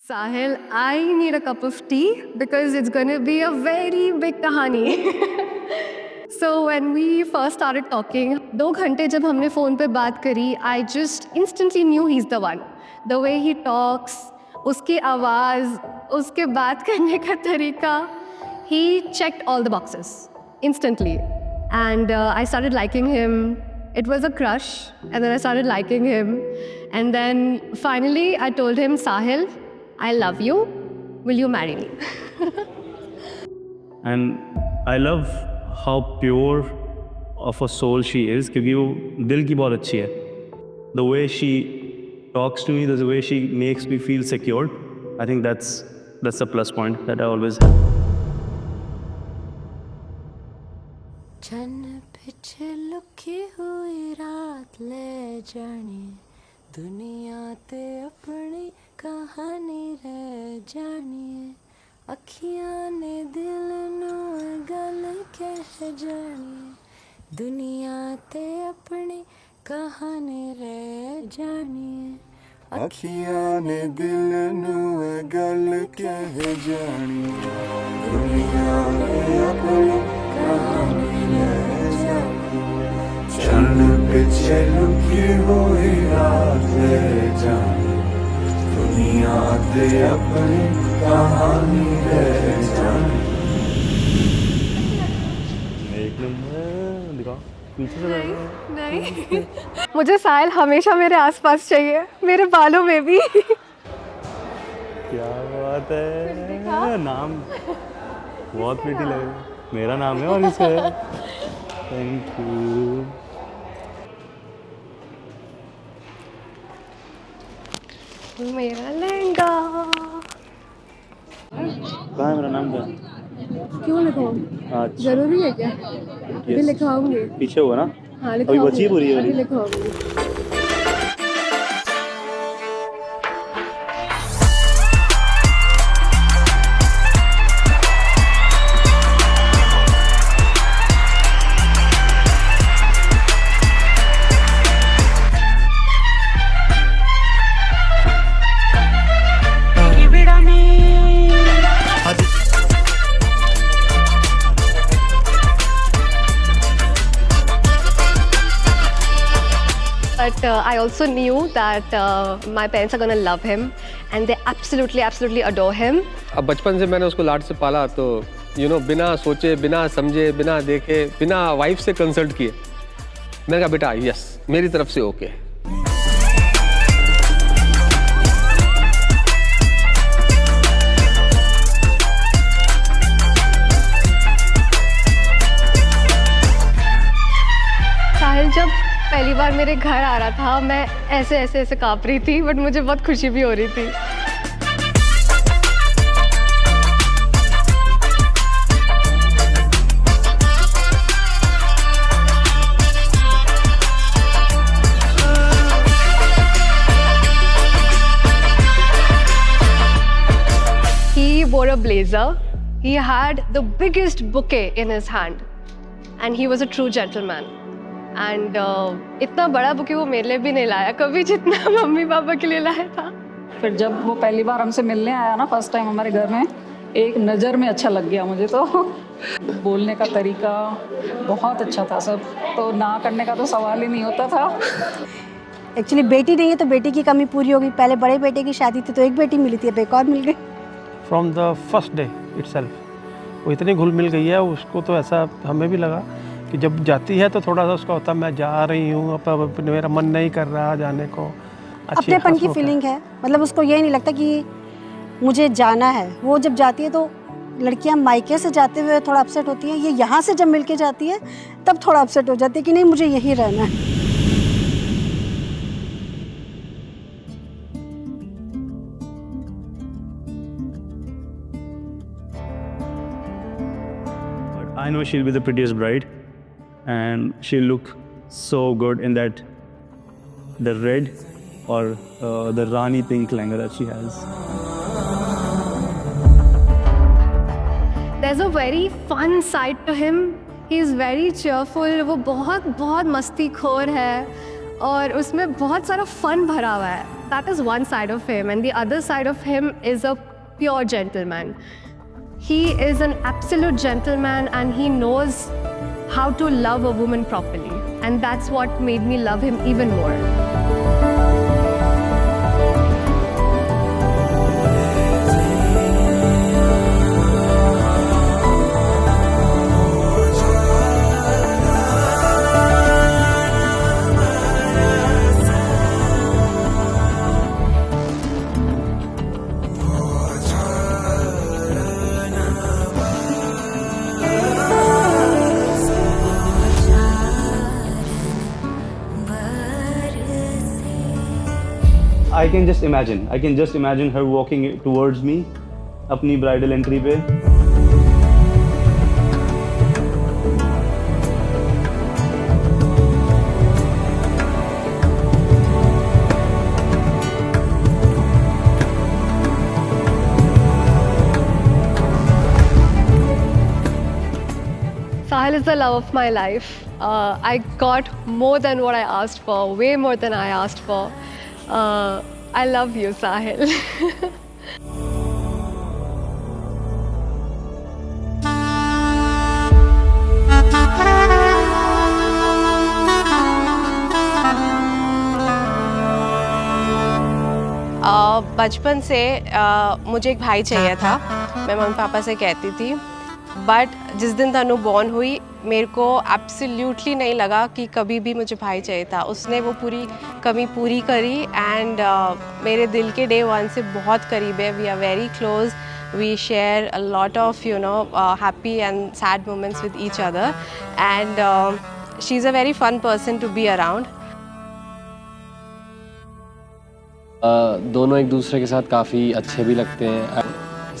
Sahil, I need a cup of tea because it's going to be a very big kahani. So when we first started talking, 2 घंटे जब हमने phone पे बात करी, I just instantly knew he's the one. The way he talks, उसकी आवाज़, उसके बात करने का तरीका, he checked all the boxes instantly. And I started liking him. It was a crush, and then I started liking him. And then finally I told him, Sahil, I love you. Will you marry me? And I love how pure of a soul she is, क्योंकि वो दिल की बहुत अच्छी है. The way she talks to me, the way she makes me feel secured, I think that's a plus point that I always have. चन पिछे लुकी हुई रात ले जानी, दुनिया ते अपनी कहानी रह जानी, अखियां ने दिल नू गल कह जानी, दुनिया ते अपनी कहानी रह जानी, अखियां ने दिल नू गल कह जानी, दुनिया ने अपनी कहानी रह जानी, चल पिछे लुकी हुई रात ले जानी, दुनिया ते अपनी कहानी रह जानी. एक नंबर दिखा पीछे से नहीं. मुझे साहिल हमेशा मेरे आसपास चाहिए, मेरे बालों में भी. क्या बात है. नाम बहुत प्रीटी लग रहा है. मेरा नाम है और इसे थैंक यू. मेरा लहंगा. कहाँ है मेरा नाम क्या? क्यों लिखाऊं? अच्छा जरूरी है क्या? अभी लिखाऊंगी. पीछे हुआ ना. हाँ अभी बची है पूरी वाली. अभी लिखाऊंगी. But I also knew that my parents are going to love him and they absolutely adore him. अब बचपन से मैंने उसको लाड से पाला, तो बिना सोचे, बिना समझे, बिना देखे, बिना वाइफ से कंसल्ट किए मैंने कहा बेटा यस, मेरी तरफ से ओके. साहिल जब पहली बार मेरे घर आ रहा था, मैं ऐसे काँप रही थी, बट मुझे बहुत खुशी भी हो रही थी. He wore a blazer. He had the biggest bouquet in his hand, and he was a true gentleman. And इतना बड़ा बुके वो मेरे लिए भी नहीं लाया कभी, जितना मम्मी पापा के लिए लाया था. फिर जब वो पहली बार हमसे मिलने आया ना, फर्स्ट टाइम हमारे घर में, एक नज़र में अच्छा लग गया मुझे. तो बोलने का तरीका बहुत अच्छा था सब, तो ना करने का तो सवाल ही नहीं होता था. एक्चुअली बेटी नहीं है तो बेटी की कमी पूरी हो गई. पहले बड़े बेटे की शादी थी तो एक बेटी मिली थी, अब एक और मिल गई. From the first day itself वो इतनी घुल मिल गई है. उसको तो ऐसा हमें भी लगा कि जब जाती है तो थोड़ा सा उसका होता मैं जा रही हूँ, अब मेरा मन नहीं कर रहा जाने को. अपनेपन की फीलिंग है, मतलब उसको ये नहीं लगता कि मुझे जाना है. वो जब जाती है तो लड़कियां मायके से जाते हुए थोड़ा अपसेट होती हैं, ये यहाँ से जब मिल के जाती है तब थोड़ा अपसेट हो जाती है कि नहीं मुझे यहीं रहना है. I know she'll be the prettiest bride, and she'll look so good in the red or the Rani pink lehenga that she has. There's a very fun side to him. He is very cheerful. वो बहुत मस्तीखोर है और उसमें बहुत सारा fun भरा हुआ है. that is one side of him, and the other side of him is a pure gentleman. He is an absolute gentleman, and he knows how to love a woman properly, and that's what made me love him even more. I can just imagine her walking towards me अपनी bridal entry पे. Sahil is the love of my life. I got more than what I asked for, way more than I asked for. I love you, Sahil. बचपन से मुझे एक भाई चाहिए था, मैं मम्मी पापा से कहती थी, बट जिस दिन तनु बॉर्न हुई मेरे को एब्सोल्युटली नहीं लगा कि कभी भी मुझे भाई चाहिए था. उसने वो पूरी कमी पूरी करी एंड मेरे दिल के डे वन से बहुत करीब है. We are very close, we share a lot of happy and sad moments with each other and she is a very fun person to be around. दोनों एक दूसरे के साथ काफ़ी अच्छे भी लगते हैं.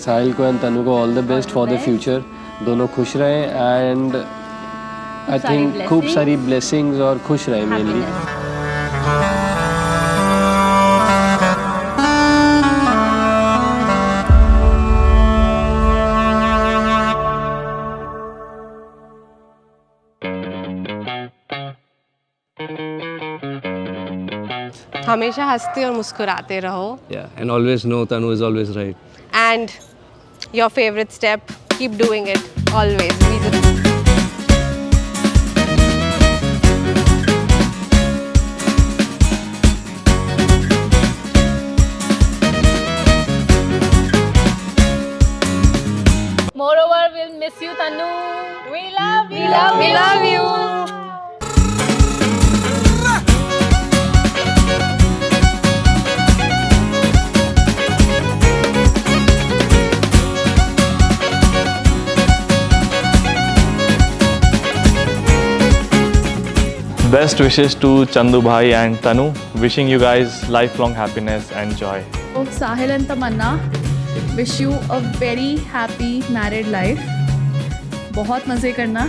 साहिल को एंड तनु को all the best for the future. दोनों खुश रहें एंड आई थिंक खूब सारी ब्लेसिंग्स और खुश रहें मेनली. हमेशा हंसते और मुस्कुराते रहो. Yeah, and always know Tanu is always right. And your favorite step, keep doing it always. Be the Moreover, we'll miss you, Tanu. We love you. We love you. Best wishes to Chandu Bhai and Tanu. Wishing you guys lifelong happiness and joy. Sahil and Tamanna, wish you a very happy married life. बहुत मज़े करना.